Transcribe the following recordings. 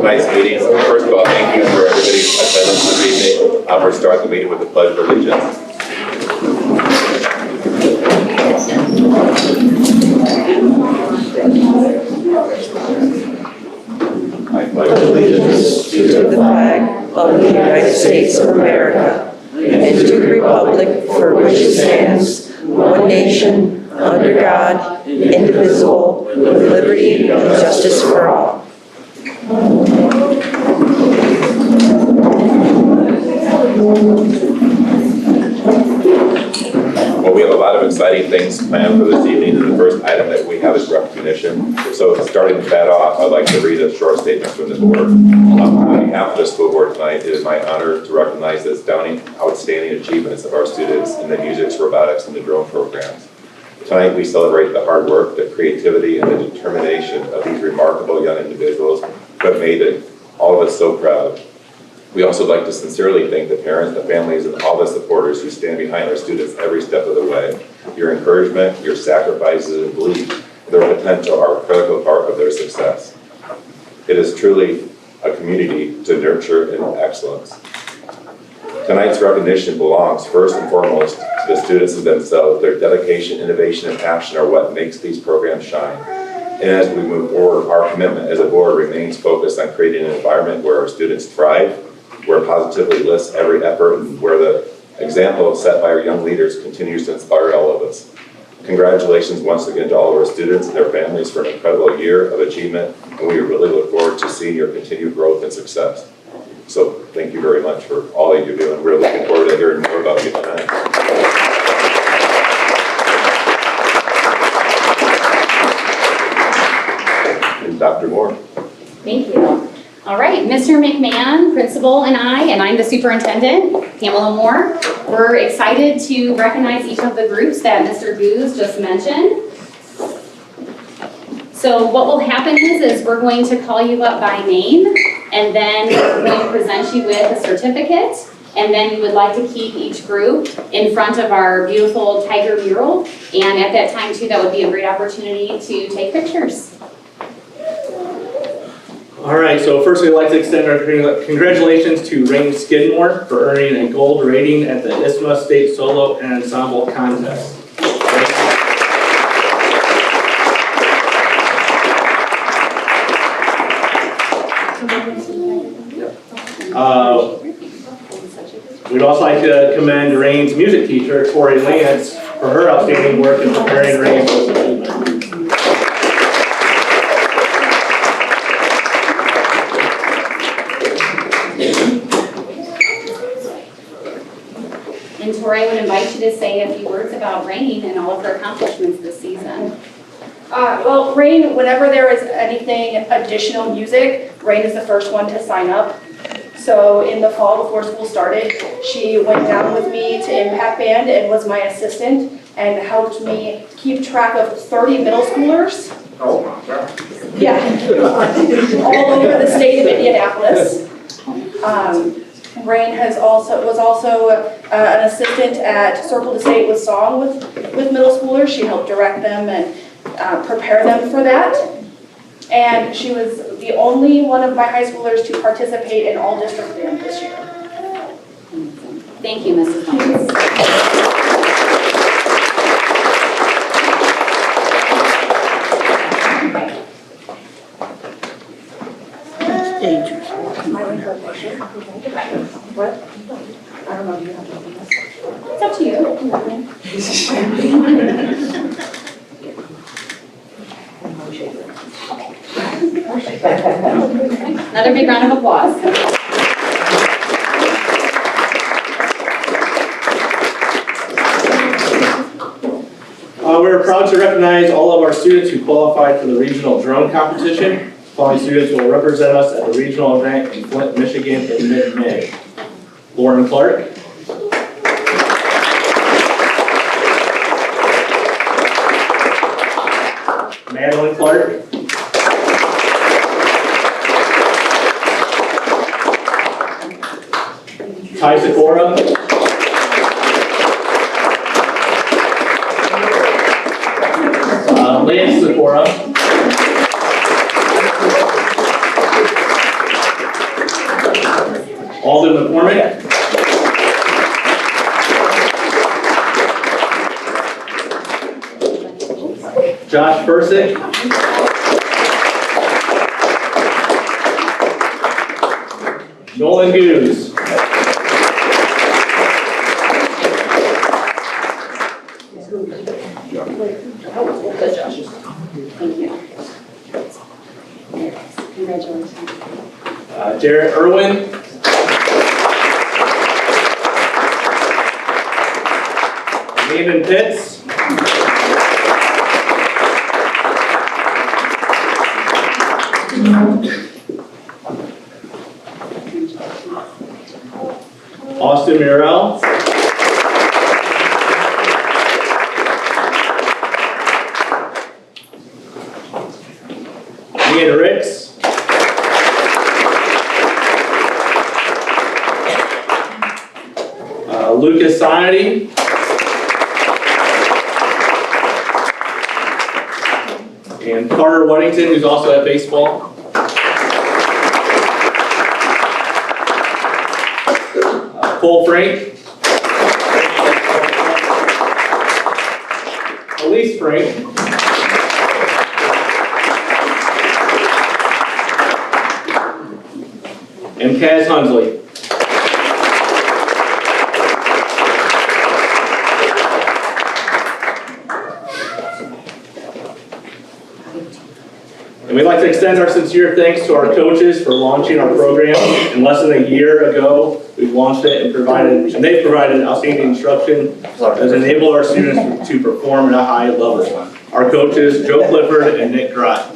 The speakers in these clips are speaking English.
tonight's meeting. First of all, thank you for everybody's attendance this evening. We'll start the meeting with the Pledge of Allegiance. I pledge allegiance to the flag of the United States of America and to the republic for which it stands, one nation, under God, indivisible, with liberty and justice for all. Well, we have a lot of exciting things planned for this evening, and the first item that we have is recognition. So starting with that off, I'd like to read a short statement from the board. On behalf of the school board tonight, it is my honor to recognize the outstanding achievements of our students in the music, robotics, and the drone programs. Tonight, we celebrate the hard work, the creativity, and the determination of these remarkable young individuals who have made all of us so proud. We also like to sincerely thank the parents, the families, and all the supporters who stand behind our students every step of the way. Your encouragement, your sacrifices, and belief in their potential are a critical part of their success. It is truly a community to nurture in excellence. Tonight's recognition belongs first and foremost to the students themselves. Their dedication, innovation, and passion are what makes these programs shine. And as we move forward, our commitment as a board remains focused on creating an environment where our students thrive, where positively lists every effort, and where the example set by our young leaders continues to inspire all of us. Congratulations once again to all of our students and their families for an incredible year of achievement, and we really look forward to seeing your continued growth and success. So thank you very much for all that you're doing. We're looking forward to hearing more about you tonight. And Dr. Moore. Thank you. All right, Mr. McMahon, principal, and I'm the superintendent, Pamela Moore. We're excited to recognize each of the groups that Mr. Booz just mentioned. So what will happen is we're going to call you up by name, and then we're going to present you with a certificate, and then we would like to keep each group in front of our beautiful tiger mural, and at that time too, that would be a great opportunity to take pictures. All right, so first we'd like to extend our congratulations to Rain Skidmore for earning a gold rating at the ISMA State Solo and Ensemble Contest. We'd also like to commend Rain's music teacher, Tori Lance, for her outstanding work in preparing Rain for this achievement. And Tori, I would invite you to say a few words about Rain and all of her accomplishments this season. Well, Rain, whenever there is anything additional music, Rain is the first one to sign up. So in the fall before school started, she went down with me to Impact Band and was my assistant and helped me keep track of 30 middle schoolers. Oh my God. Yeah, all over the state of Indianapolis. Rain was also an assistant at Circle to State with Song with middle schoolers. She helped direct them and prepare them for that. And she was the only one of my high schoolers to participate in all district band this year. Thank you, Mrs. Thomas. Dangerous. What? I don't know, do you have to? It's up to you. Another big round of applause. We're proud to recognize all of our students who qualified for the regional drone competition. Following students will represent us at the regional event in Flint, Michigan in mid-May. Lauren Clark. Madeline Clark. Ty Sikora. Lance Sikora. McCormick. Josh Bursick. Nolan Goose. Thank you. Congratulations. Jarrett Irwin. Landon Pitts. Austin Murrell. Ian Ricks. Lucas Sonity. And Carter Weddington, who's also at baseball. Cole Frank. Elise Frank. And Kaz Hunsley. And we'd like to extend our sincere thanks to our coaches for launching our program. In less than a year ago, we've launched it and they've provided outstanding instruction that has enabled our students to perform at a high level. Our coaches, Joe Clifford and Nick Grott.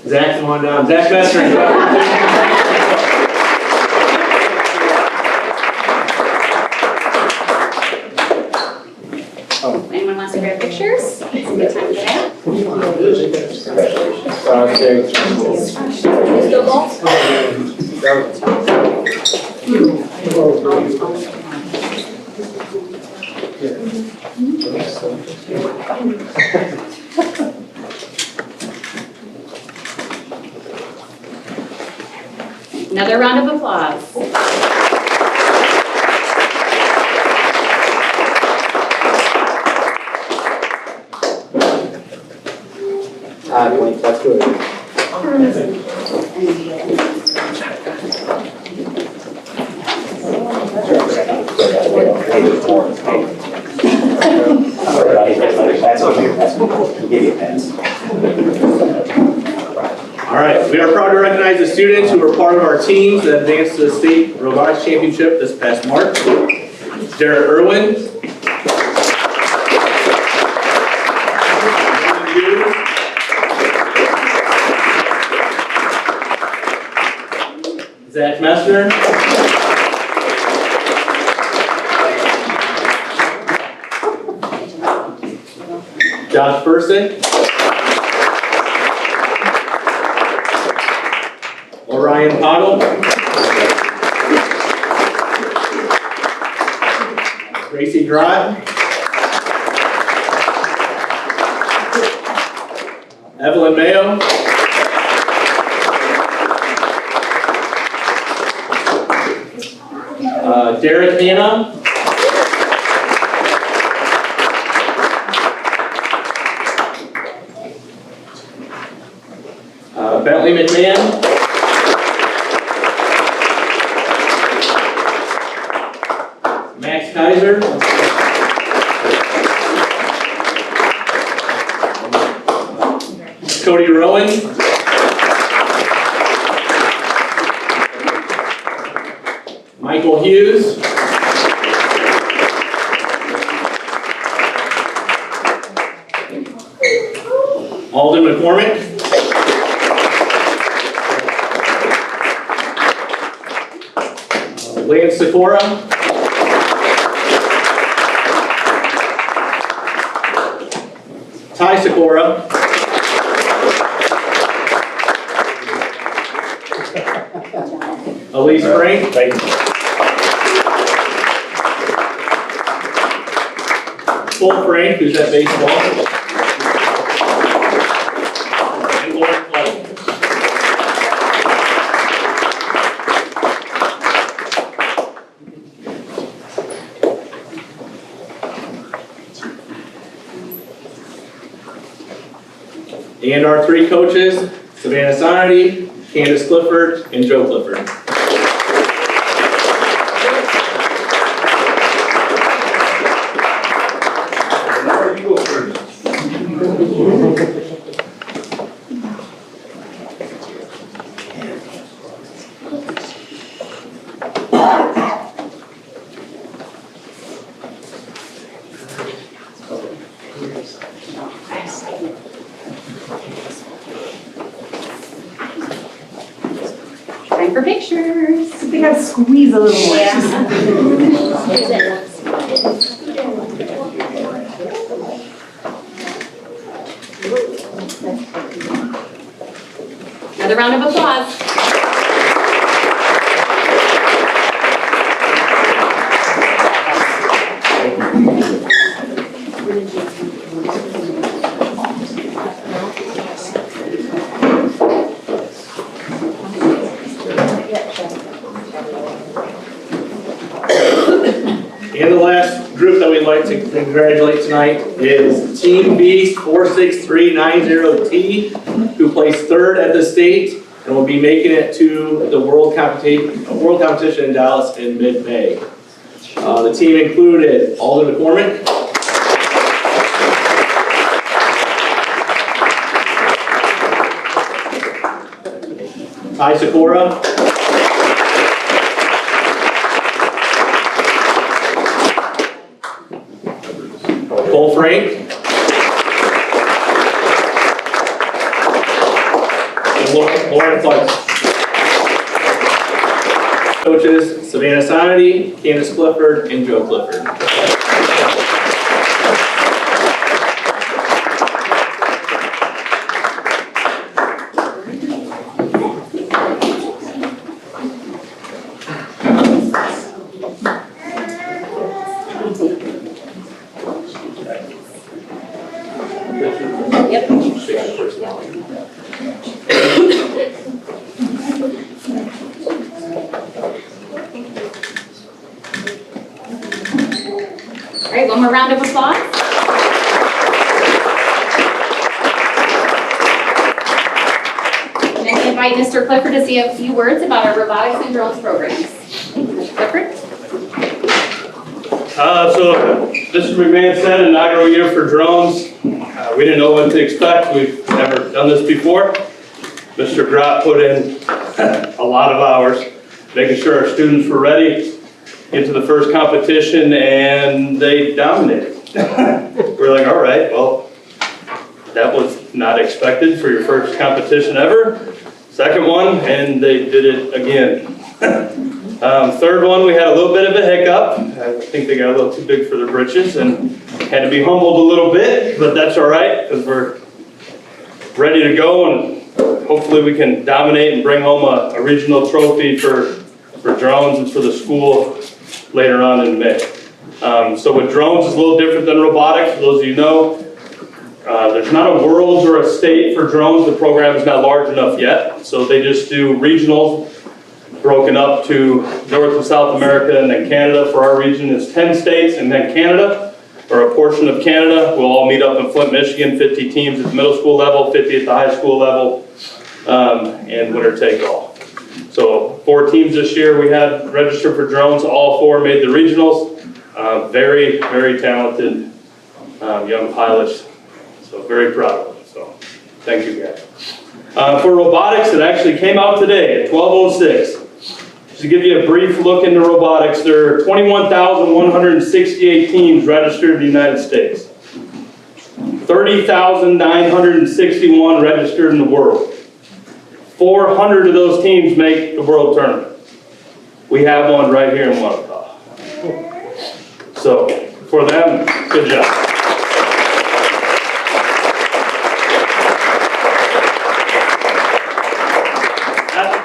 Zach, come on down. Zach Messner. Anyone wants to grab pictures? It's a good time for that. Another round of applause. That's good. All right, we are proud to recognize the students who were part of our teams that advanced to the state robotics championship this past March. Jarrett Irwin. Zach Messner. Josh Bursick. Orion Pottle. Gracie Grott. Evelyn Mayo. Derek Hanna. Bentley McMahon. Max Kaiser. Cody Rowan. Michael Hughes. Alden McCormick. Lance Sikora. Ty Sikora. Elise Frank. Thank you. Cole Frank, who's at baseball. And Lauren Clark. And our three coaches, Savannah Sonnerty, Candace Clifford, and Joe Clifford. Time for pictures. They gotta squeeze a little more. Another round of applause. And the last group that we'd like to congratulate tonight is Team Beast 46390T, who placed third at the state and will be making it to the world competition in Dallas in mid-May. The team included Alden McCormick, Ty Sikora, Cole Frank, and Lauren Clark. Coaches Savannah Sonnerty, Candace Clifford, and Joe Clifford. Yep. All right, one more round of applause. And I invite Mr. Clifford to say a few words about our robotics and drones programs. Mr. Clifford? So this is McMahon said, inaugural year for drones. We didn't know what to expect. We've never done this before. Mr. Grott put in a lot of hours making sure our students were ready into the first competition, and they dominated. We're like, all right, well, that was not expected for your first competition ever. Second one, and they did it again. Third one, we had a little bit of a hiccup. I think they got a little too big for their britches and had to be humbled a little bit, but that's all right, because we're ready to go, and hopefully we can dominate and bring home a regional trophy for drones and for the school later on in May. So with drones, it's a little different than robotics. For those of you who know, there's not a world or a state for drones. The program is not large enough yet, so they just do regionals, broken up to North and South America, and then Canada. For our region is 10 states, and then Canada, or a portion of Canada. We'll all meet up in Flint, Michigan, 50 teams at the middle school level, 50 at the high school level, and winner take all. So 4 teams this year we had registered for drones. All 4 made the regionals. Very, very talented young pilots. So very proud of them. So thank you guys. For robotics, it actually came out today at 12:06. To give you a brief look into robotics, there are 21,168 teams registered in the United States. 30,961 registered in the world. 400 of those teams make the world tournament. We have one right here in Wanatah. So, for them, good job.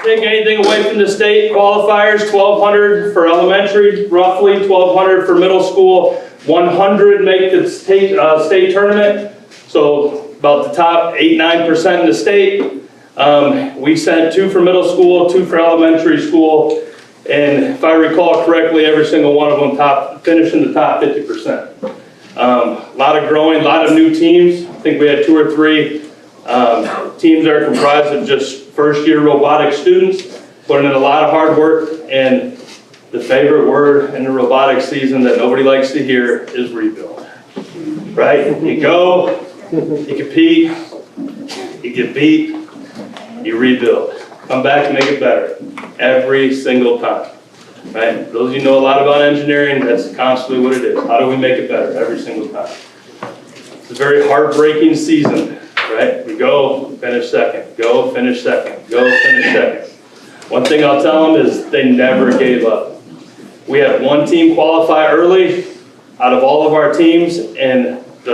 take anything away from the state qualifiers, 1,200 for elementary, roughly 1,200 for middle school, 100 make the state tournament. So about the top 8-9% in the state. We sent 2 for middle school, 2 for elementary school, and if I recall correctly, every single one of them finished in the top 50%. A lot of growing, a lot of new teams. I think we had 2 or 3 teams that are comprised of just first-year robotics students, putting in a lot of hard work, and the favorite word in the robotics season that nobody likes to hear is rebuild. Right? You go, you compete, you get beat, you rebuild. Come back and make it better every single time. Right? Those of you know a lot about engineering, that's constantly what it is. How do we make it better every single time? It's a very heartbreaking season, right? We go, finish second, go, finish second, go, finish second. One thing I'll tell them is they never gave up. We had 1 team qualify early out of all of our teams, and we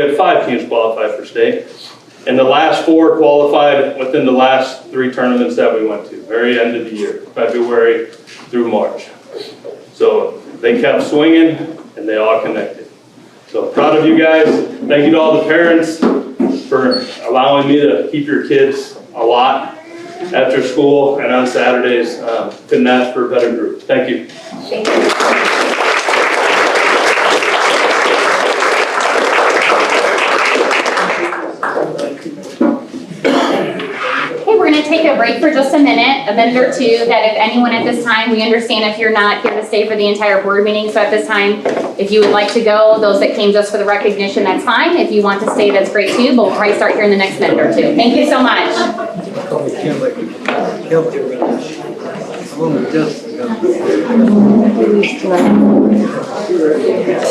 had 5 teams qualify for state. And the last 4 qualified within the last 3 tournaments that we went to, very end of the year, February through March. So they kept swinging and they all connected. So proud of you guys. Thank you to all the parents for allowing me to keep your kids a lot after school and on Saturdays. Couldn't ask for a better group. Thank you. Thank you. We're going to take a break for just a minute or two, that if anyone at this time, we understand if you're not here to stay for the entire board meeting, so at this time, if you would like to go, those that came just for the recognition, that's fine. If you want to stay, that's great too, but we'll probably start here in the next minute or two. Thank you so much.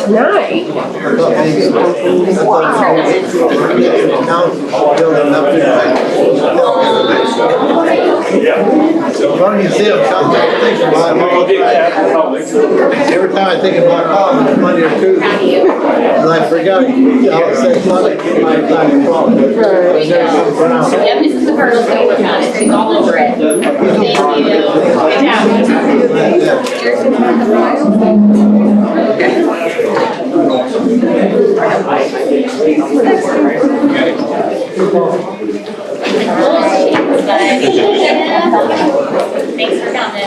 Tonight? Funny you see them, sometimes I think about every time I think about calling, it's Monday or Tuesday. And I forgot, I'll say Monday, my time to call. Yep, Mrs. McCardle's going to work on it. She's all over it. Thank you. Thanks for coming.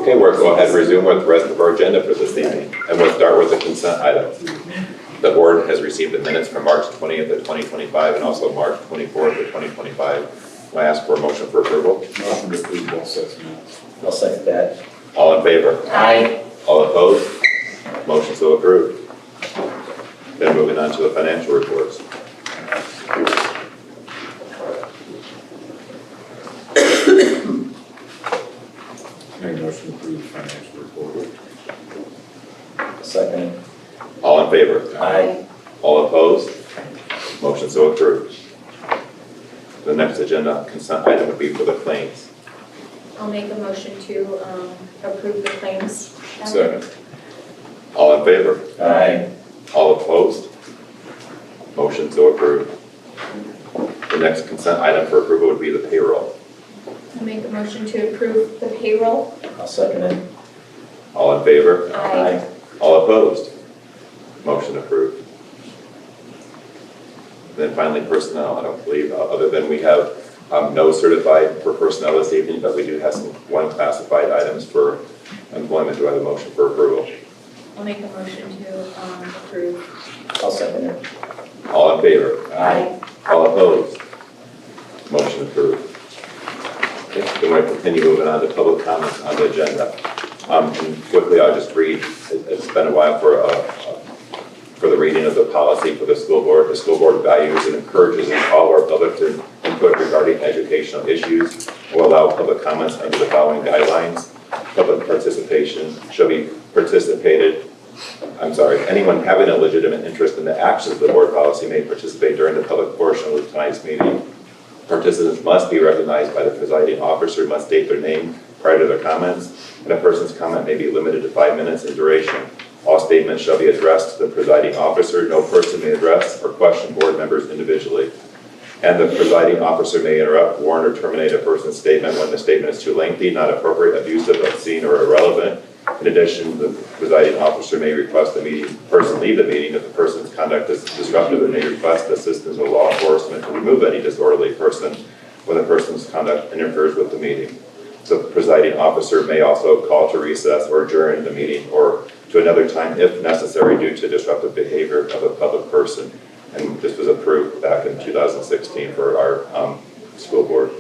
Okay, we'll go ahead and resume with the rest of our agenda for this evening, and we'll start with the consent items. The board has received the minutes from March 20th of 2025 and also March 24th of 2025. I ask for a motion for approval. Motion to approve both sets of minutes. I'll second that. All in favor? Aye. All opposed? Motion so approved. Then moving on to the financial reports. Make a motion to approve the financial report. Second. All in favor? Aye. All opposed? Motion so approved. The next agenda consent item would be for the claims. I'll make a motion to approve the claims. Second. All in favor? Aye. All opposed? Motion so approved. The next consent item for approval would be the payroll. I'll make a motion to approve the payroll. I'll second it. All in favor? Aye. All opposed? Motion approved. Then finally, personnel, I don't believe, other than we have no certified for personnel this evening, but we do have one classified items for employment. Do I have a motion for approval? I'll make a motion to approve. I'll second it. All in favor? Aye. All opposed? Motion approved. Okay, then we're going to continue moving on to public comments on the agenda. And quickly, I'll just read, it's been a while for the reading of the policy for the school board. The school board values and encourages all our public to input regarding educational issues and will allow public comments under the following guidelines. Public participation shall be anyone having a legitimate interest in the actions of the board policy may participate during the public portion of tonight's meeting. Participants must be recognized by the presiding officer, must state their name prior to their comments, and a person's comment may be limited to 5 minutes in duration. All statements shall be addressed to the presiding officer. No person may address or question board members individually. And the presiding officer may interrupt, warn, or terminate a person's statement when the statement is too lengthy, not appropriate, abusive, obscene, or irrelevant. In addition, the presiding officer may request the person leave the meeting if the person's conduct is disruptive and may request assistance of law enforcement to remove any disorderly person when the person's conduct interferes with the meeting. So the presiding officer may also call to recess or adjourn the meeting or to another time if necessary due to disruptive behavior of a public person. And this was approved back in 2016 for our school board.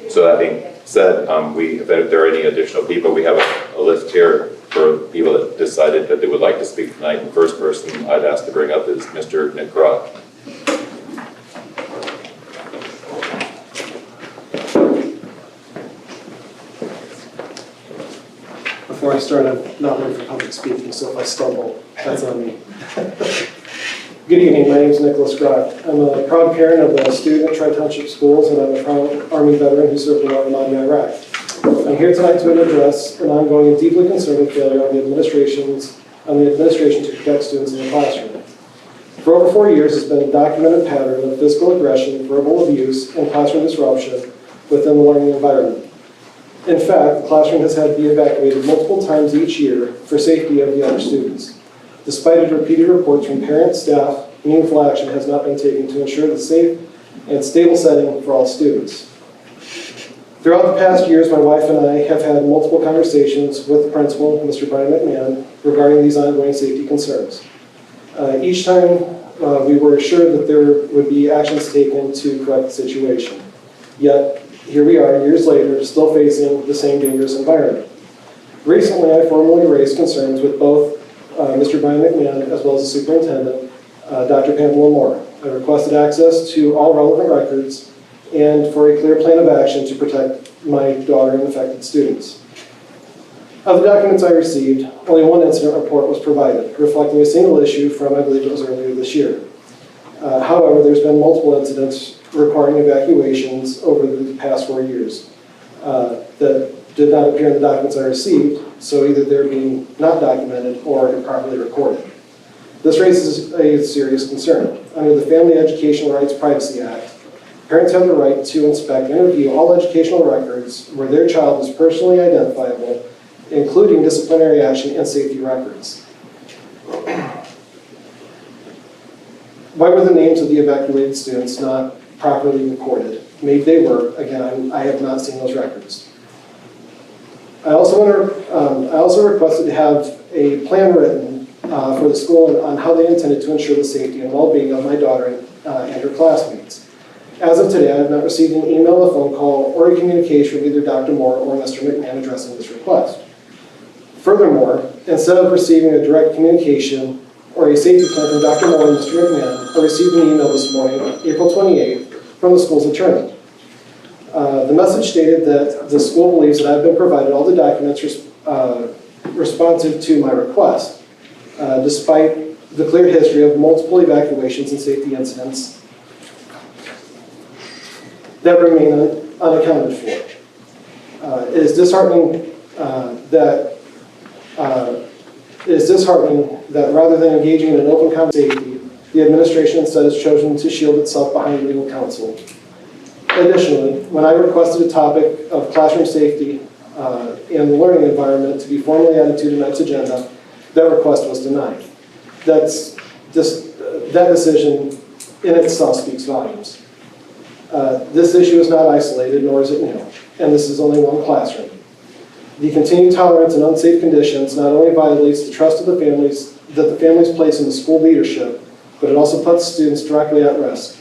So that being said, if there are any additional people, we have a list here for people that decided that they would like to speak tonight. The first person I'd ask to bring up is Mr. Nick Croft. Before I start, I'm not known for public speaking, so if I stumble, that's on me. Good evening, my name is Nicholas Grock. I'm a proud parent of a student at Tri-Township Schools, and I'm a proud Army veteran who served in Iraq. I'm here tonight to address an ongoing and deeply concerning failure on the administration to protect students in the classroom. For over 4 years, it's been a documented pattern of physical aggression, verbal abuse, and classroom disruption within the learning environment. In fact, the classroom has had to be evacuated multiple times each year for safety of the other students. Despite repeated reports from parents, staff, meaningful action has not been taken to ensure the safe and stable setting for all students. Throughout the past years, my wife and I have had multiple conversations with the principal, Mr. Brian McMahon, regarding these ongoing safety concerns. Each time, we were assured that there would be actions taken to correct the situation. Yet, here we are, years later, still facing the same dangerous environment. Recently, I formally raised concerns with both Mr. Brian McMahon as well as the superintendent, Dr. Pamela Moore. I requested access to all relevant records and for a clear plan of action to protect my daughter and affected students. Of the documents I received, only one incident report was provided, reflecting a single issue from, I believe it was earlier this year. However, there's been multiple incidents requiring evacuations over the past 4 years that did not appear in the documents I received, so either they're being not documented or improperly recorded. This raises a serious concern. Under the Family Educational Rights Privacy Act, parents have the right to inspect and review all educational records where their child is personally identifiable, including disciplinary action and safety records. Why were the names of the evacuated students not properly recorded? Maybe they were. Again, I have not seen those records. I also requested to have a plan written for the school on how they intended to ensure the safety and well-being of my daughter and her classmates. As of today, I have not received an email, a phone call, or a communication from either Dr. Moore or Mr. McMahon addressing this request. Furthermore, instead of receiving a direct communication or a safety plan from Dr. Moore and Mr. McMahon, I received an email this morning, April 28th, from the school's attorney. The message stated that the school believes that I've been provided all the documents responsive to my request, despite the clear history of multiple evacuations and safety incidents that remain unaccounted for. It is disheartening that rather than engaging in an open conversation, the administration instead has chosen to shield itself behind legal counsel. Additionally, when I requested a topic of classroom safety and the learning environment to be formally added to tonight's agenda, That request was denied. That's just, that decision in itself speaks volumes. This issue is not isolated, nor is it new, and this is only one classroom. The continued tolerance and unsafe conditions not only violates the trust of the families that the families place in the school leadership, but it also puts students directly at risk.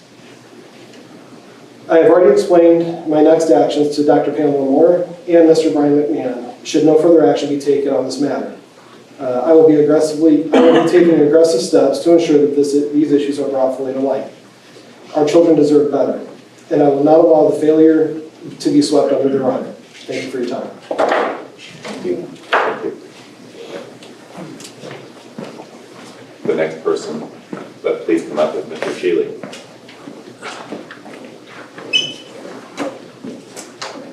I have already explained my next actions to Dr. Pamela Moore and Mr. Brian McMahon, should no further action be taken on this matter. I will be taking aggressive steps to ensure that these issues are brought fully to light. Our children deserve better, and I will not allow the failure to be swept under the rug. Thank you for your time. Thank you. The next person, but please come up with Mr. Shealy.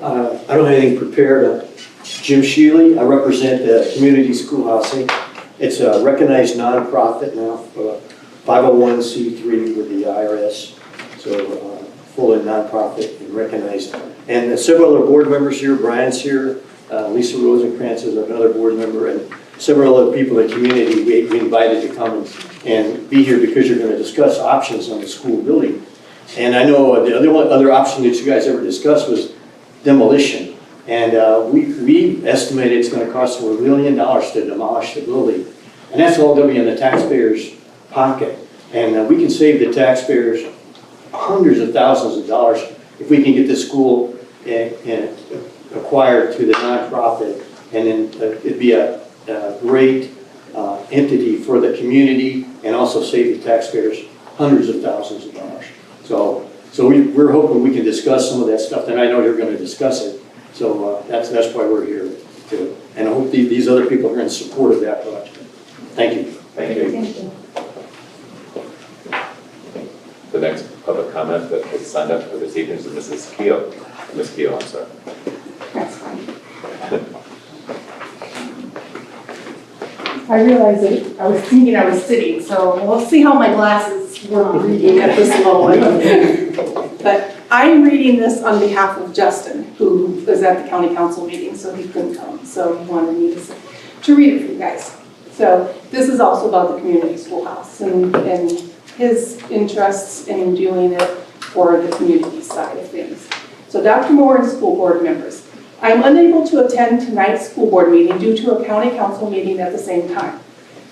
I don't have anything prepared. Jim Shealy, I represent the Community Schoolhousing. It's a recognized nonprofit now, 501c3 with the IRS, so fully nonprofit and recognized. And several other board members here, Brian's here, Lisa Rosenkrantz is another board member, and several other people in the community we invited to come and be here because you're going to discuss options on the school building. And I know the other option that you guys ever discussed was demolition. And we estimated it's going to cost over $1 million to demolish the building. And that's all going to be in the taxpayers' pocket. And we can save the taxpayers hundreds of thousands of dollars if we can get the school acquired to the nonprofit. And then it'd be a great entity for the community and also save the taxpayers hundreds of thousands of dollars. So we're hoping we can discuss some of that stuff, and I know you're going to discuss it. So that's why we're here too. And I hope these other people are in support of that project. Thank you. Thank you. The next public comment that was signed up for this evening is Mrs. Keogh. Ms. Keogh, I'm sorry. That's fine. I realized that I was thinking I was sitting, so we'll see how my glasses work reading at this moment. But I'm reading this on behalf of Justin, who was at the county council meeting, so he couldn't come. So he wanted me to read it for you guys. So this is also about the community schoolhouse and his interests in doing it for the community side of things. So Dr. Moore and school board members, I am unable to attend tonight's school board meeting due to a county council meeting at the same time.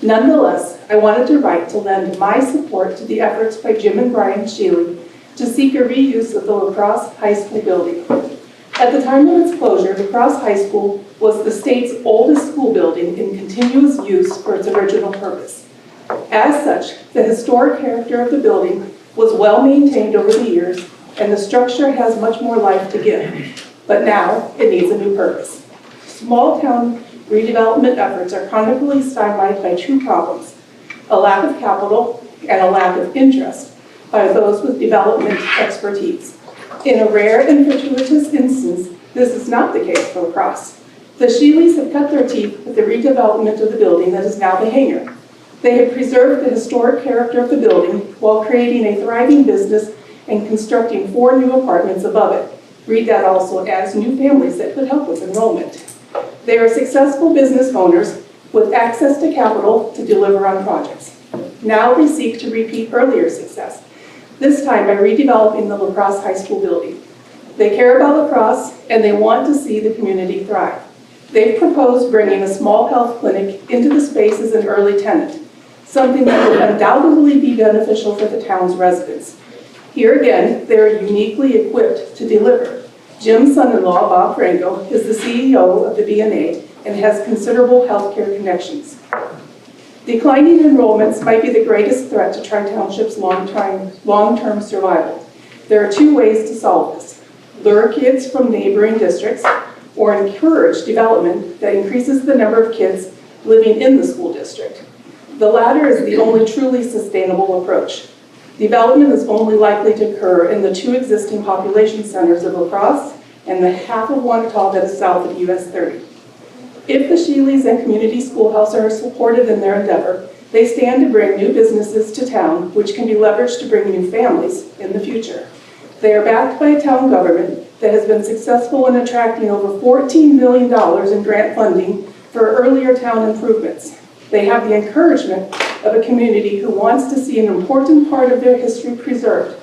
Nonetheless, I wanted to write to lend my support to the efforts by Jim and Brian Shealy to seek a reuse of the La Crosse High School building. At the time of its closure, La Crosse High School was the state's oldest school building in continuous use for its original purpose. As such, the historic character of the building was well maintained over the years, and the structure has much more life to give. But now, it needs a new purpose. Small town redevelopment efforts are chronically stymied by two problems: a lack of capital and a lack of interest by those with development expertise. In a rare and fortuitous instance, this is not the case for La Crosse. The Shealys have cut their teeth with the redevelopment of the building that is now the hangar. They have preserved the historic character of the building while creating a thriving business and constructing 4 new apartments above it. Read that also as new families that could help with enrollment. They are successful business owners with access to capital to deliver on projects. Now they seek to repeat earlier success, this time by redeveloping the La Crosse High School building. They care about La Crosse and they want to see the community thrive. They've proposed bringing a small health clinic into the space as an early tenant, something that would undoubtedly be beneficial for the town's residents. Here again, they're uniquely equipped to deliver. Jim's son-in-law, Bob Franco, is the CEO of the BNA and has considerable healthcare connections. Declining enrollments might be the greatest threat to Tri-Township's long-term survival. There are 2 ways to solve this: lure kids from neighboring districts or encourage development that increases the number of kids living in the school district. The latter is the only truly sustainable approach. Development is only likely to occur in the 2 existing population centers of La Crosse and the half of Wanatah that is south of US 30. If the Shealys and Community Schoolhouse are supported in their endeavor, they stand to bring new businesses to town, which can be leveraged to bring new families in the future. They are backed by a town government that has been successful in attracting over $14 million in grant funding for earlier town improvements. They have the encouragement of a community who wants to see an important part of their history preserved.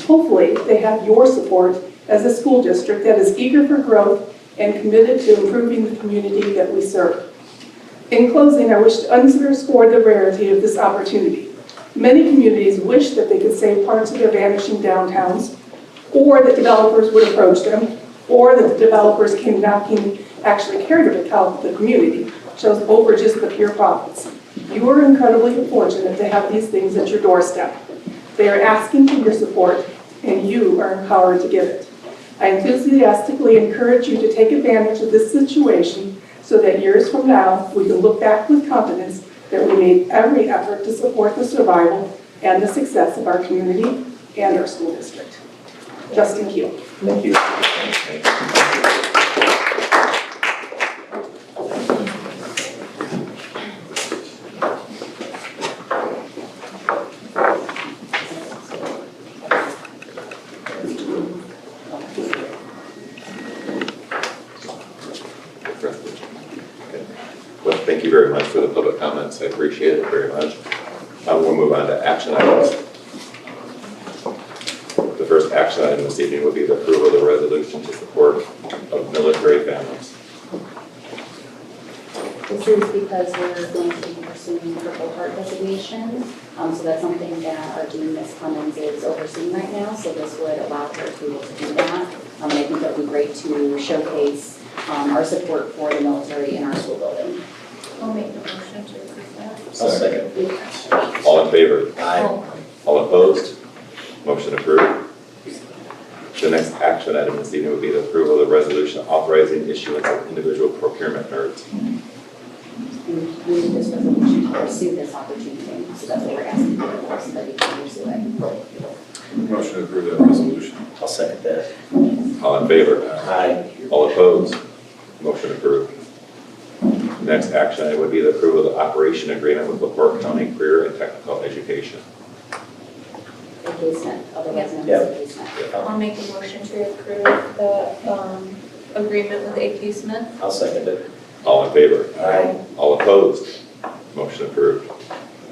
Hopefully, they have your support as a school district that is eager for growth and committed to improving the community that we serve. In closing, I wish to underscore the rarity of this opportunity. Many communities wish that they could save parts of their vanishing downtowns, or that developers would approach them, or that the developers came knocking, actually care to help the community, chose over just the pure profits. You are incredibly fortunate to have these things at your doorstep. They are asking for your support, and you are empowered to give it. I enthusiastically encourage you to take advantage of this situation so that years from now, we can look back with confidence that we made every effort to support the survival and the success of our community and our school district. Justin Keel. Thank you. Well, thank you very much for the public comments. I appreciate it very much. We'll move on to action items. The first action item this evening will be the approval of the resolution to support of military families. This is because we're going to be pursuing Purple Heart designation. So that's something that our Dean, Ms. Clemens, is overseeing right now. So this would allow her to be able to do that. And I think that would be great to showcase our support for the military in our school building. I'll make the motion to approve that. I'll second. All in favor? Aye. All opposed? Motion approved. The next action item this evening will be the approval of the resolution authorizing issuance of individual procurement notes. And we need this resolution to pursue this opportunity. So that's what we're asking for, so that we can pursue it. Motion to approve that resolution. I'll second that. All in favor? Aye. All opposed? Motion approved. Next action item would be the approval of the operation agreement with LaPorte County Career and Technical Education. A.K. Smith, otherwise known Yep. as A.K. Smith. I'll make a motion to approve the agreement with A.K. Smith. I'll second it. All in favor? Aye. All opposed? Motion approved.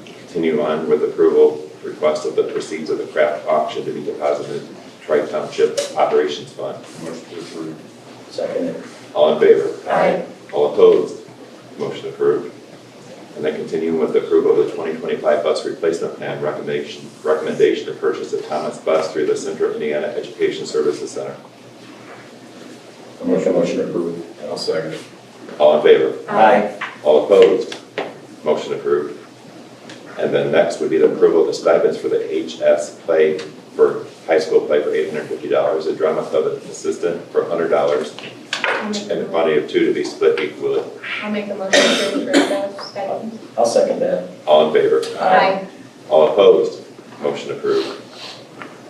Continue on with approval, request of the proceeds of the craft auction to be deposited in Tri-Township Operations Fund. Motion to approve. Second it. All in favor? Aye. All opposed? Motion approved. And then continuing with the approval of the 2025 bus replacement plan recommendation to purchase a Thomas bus through the Central Indiana Education Services Center. Motion approved. I'll second it. All in favor? Aye. All opposed? Motion approved. And then next would be the approval of the stipends for the HS play for high school play for $850, a drama club assistant for $100, and a body of two to be split equally. I'll make a motion to approve that. Second. I'll second that. All in favor? Aye. All opposed? Motion approved.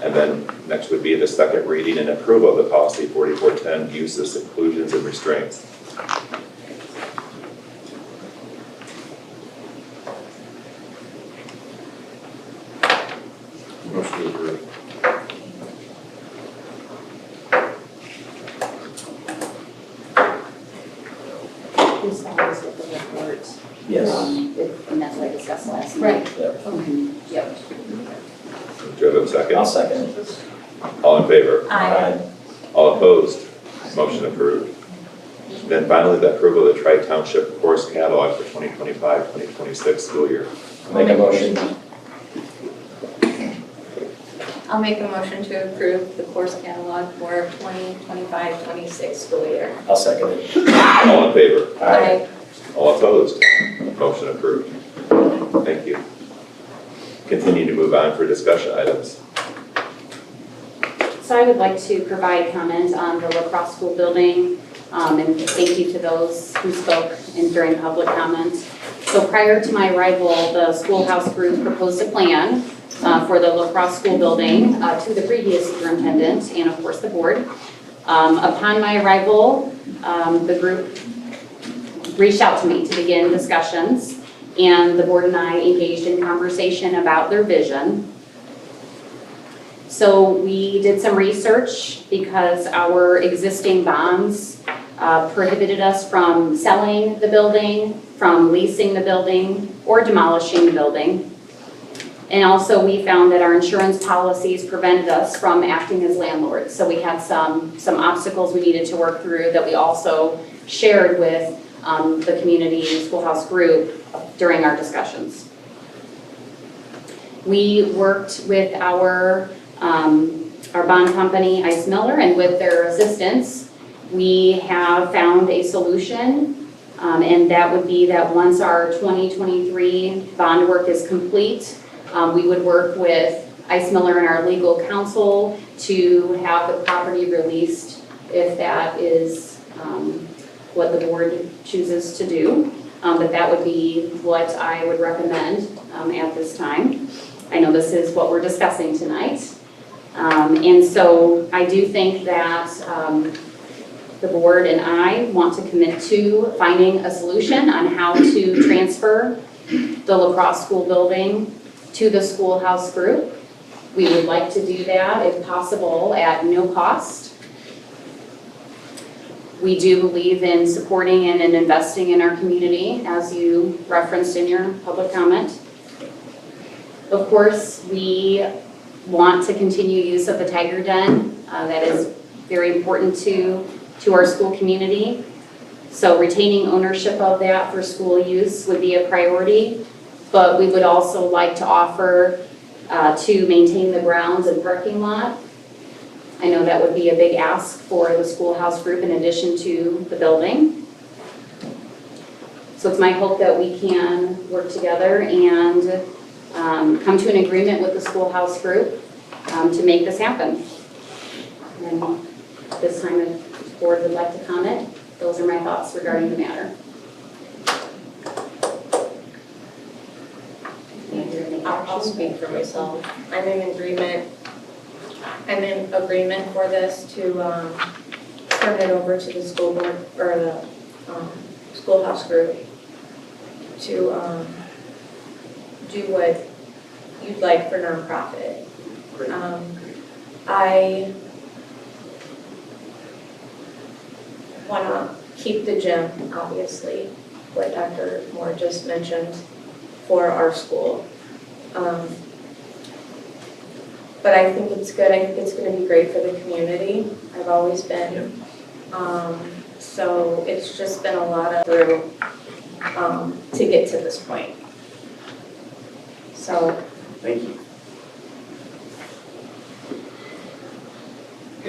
And then next would be the second reading and approval of the policy 4410, use of seclusions and restraints. Motion to approve. This follows with the report. Yes. And that's what I discussed last night. Right. Yep. Yep. Do you have a second? I'll second it. All in favor? Aye. All opposed? Motion approved. Then finally, the approval of the Tri-Township course catalog for 2025-2026 school year. Make a motion. I'll make a motion to approve the course catalog for 2025-26 school year. I'll second it. All in favor? Aye. All opposed? Motion approved. Thank you. Continue to move on for discussion items. So I would like to provide comment on the lacrosse school building, and thank you to those who spoke during public comment. So prior to my arrival, the schoolhouse group proposed a plan for the lacrosse school building to the previous superintendent and of course the board. Upon my arrival, the group reached out to me to begin discussions, and the board and I engaged in conversation about their vision. So we did some research because our existing bonds prohibited us from selling the building, from leasing the building, or demolishing the building. And also, we found that our insurance policies prevented us from acting as landlords. So we had some obstacles we needed to work through that we also shared with the community schoolhouse group during our discussions. We worked with our bond company, Ice Miller, and with their assistance, we have found a solution, and that would be that once our 2023 bond work is complete, we would work with Ice Miller and our legal counsel to have the property released if that is what the board chooses to do. But that would be what I would recommend at this time. I know this is what we're discussing tonight. And so I do think that the board and I want to commit to finding a solution on how to transfer the lacrosse school building to the schoolhouse group. We would like to do that if possible at no cost. We do believe in supporting and in investing in our community, as you referenced in your public comment. Of course, we want to continue use of the Tiger Den. That is very important to our school community. So retaining ownership of that for school use would be a priority. But we would also like to offer to maintain the grounds and parking lot. I know that would be a big ask for the schoolhouse group in addition to the building. So it's my hope that we can work together and come to an agreement with the schoolhouse group to make this happen. And this time, if the board would like to comment, those are my thoughts regarding the matter. I'll speak for myself. I'm in agreement. I'm in agreement for this to turn it over to the school board or the schoolhouse group to do what you'd like for nonprofit. I want to keep the gym, obviously, what Dr. Moore just mentioned, for our school. But I think it's good. I think it's going to be great for the community. I've always been. So it's just been a lot of through to get to this point. So. Thank you.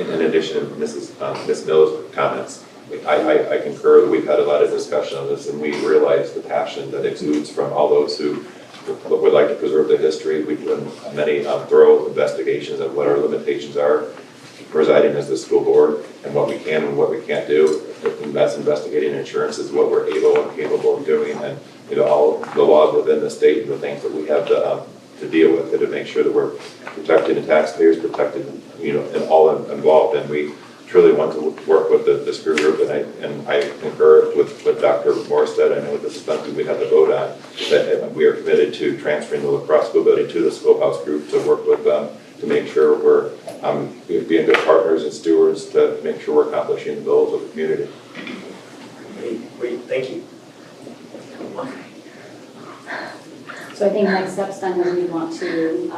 In addition to Ms. Miller's comments, I concur that we've had a lot of discussion on this, and we realize the passion that exudes from all those who would like to preserve the history. We've done many thorough investigations of what our limitations are, presiding as the school board, and what we can and what we can't do. And that's investigating insurance is what we're able and capable of doing, and all the laws within the state and the things that we have to deal with to make sure that we're protecting the taxpayers, protecting and all involved. And we truly want to work with the school group, and I concur with what Dr. Morris said. I know this is something we have to vote on, that we are committed to transferring the lacrosse school building to the schoolhouse group to work with them to make sure we're being good partners and stewards to make sure we're accomplishing the goals of the community. Great, thank you. So I think next steps then we would want to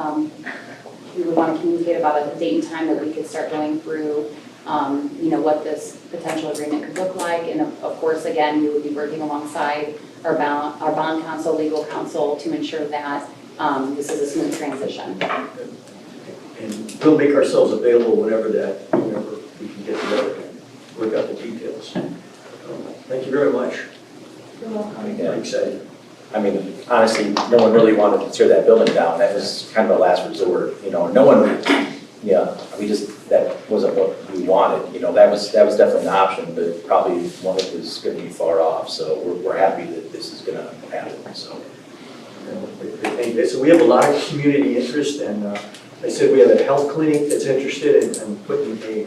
communicate about a date and time that we could start going through what this potential agreement could look like. And of course, again, we would be working alongside our bond counsel, legal counsel to ensure that this is a smooth transition. And we'll make ourselves available whenever we can get together and work out the details. Thank you very much. You're welcome. I'm excited. I mean, honestly, no one really wanted to tear that building down. That was kind of a last resort. No one, that wasn't what we wanted. That was definitely an option, but probably one that was going to be far off. So we're happy that this is going to happen. So. So we have a lot of community interest, and I said we have a health clinic that's interested in putting a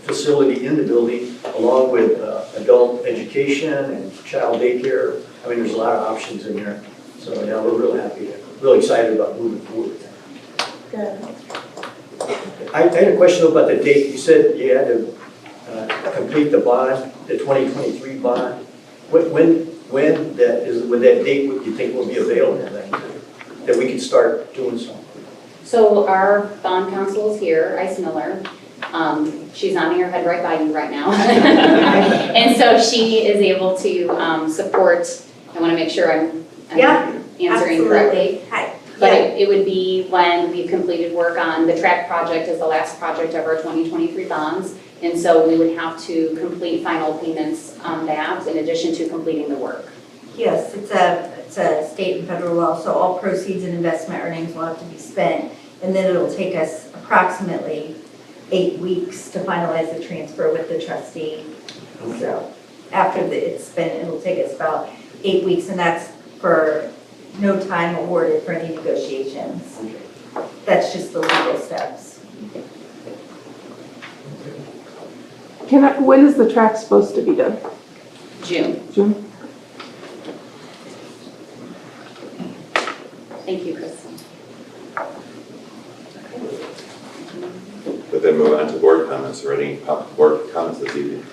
facility in the building, along with adult education and child daycare. I mean, there's a lot of options in there. So yeah, we're real happy, really excited about moving forward. Good. I had a question about the date. You said you had to complete the bond, the 2023 bond. When that is, when that date would you think will be available then, that we can start doing something? So our bond counsel is here, Ice Miller. She's nodding her head right by you right now. And so she is able to support, I want to make sure I'm answering correctly. Hi. But it would be when we've completed work on the track project is the last project of our 2023 bonds. And so we would have to complete final payments on that in addition to completing the work. Yes, it's a state and federal law, so all proceeds and investment earnings will have to be spent. And then it'll take us approximately 8 weeks to finalize the transfer with the trustee. So after it's spent, it'll take us about 8 weeks, and that's for no time awarded for any negotiations. That's just the legal steps. When is the track supposed to be done? June. June? Thank you, Kristen. But then move on to board comments or any board comments this evening.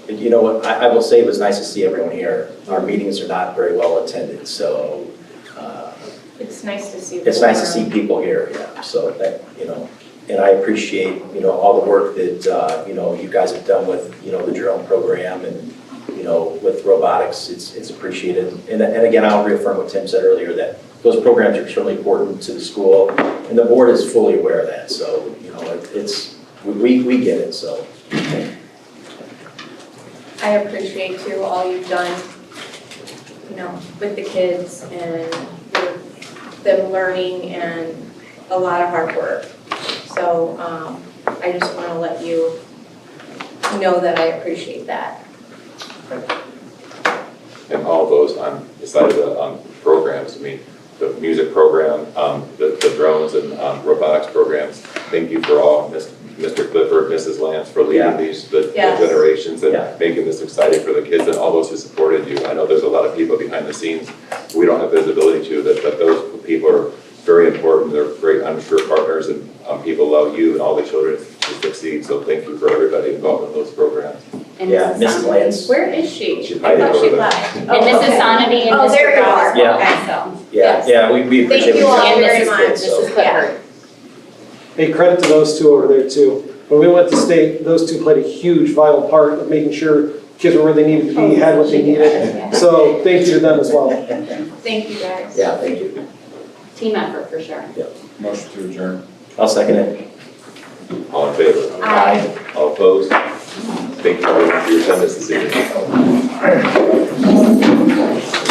And you know what, I will say it was nice to see everyone here. Our meetings are not very well attended, so It's nice to see. it's nice to see people here, yeah. So that, and I appreciate, all the work that, you guys have done with, the drone program and, with robotics, it's appreciated. And again, I'll reaffirm what Tim said earlier, that those programs are extremely important to the school, and the board is fully aware of that. So, we get it, so. I appreciate too all you've done, with the kids and with them learning and a lot of hard work. So I just want to let you know that I appreciate that. And all those on the side of the programs, I mean, the music program, the drones and robotics programs. Thank you for all, Mr. Clifford, Mrs. Lance, for leading the Yes. generations and making this exciting for the kids and all those who supported you. I know there's a lot of people behind the scenes we don't have visibility to, but those people are very important. They're great, I'm sure, partners, and people love you and all the children to succeed. So thank you for everybody involved in those programs. And Yeah, Mrs. Lance. Where is she? She's I hiding thought over she there. left. And Mrs. Sonity and Oh, there Mr. you Ross. are. Yeah. Okay, so. Yeah, we appreciate Thank you what all you've done very with much. the kids, so. Mrs. Clifford. Hey, credit to those two over there too. When we went to state, those two played a huge vital part of making sure kids were where they needed to be, had what they needed. So thank you to them as well. Thank you guys. Yeah, thank you. Team effort for sure. Motion to adjourn. I'll second it. All in favor? Aye. All opposed? Thank you everyone for your attendance this evening.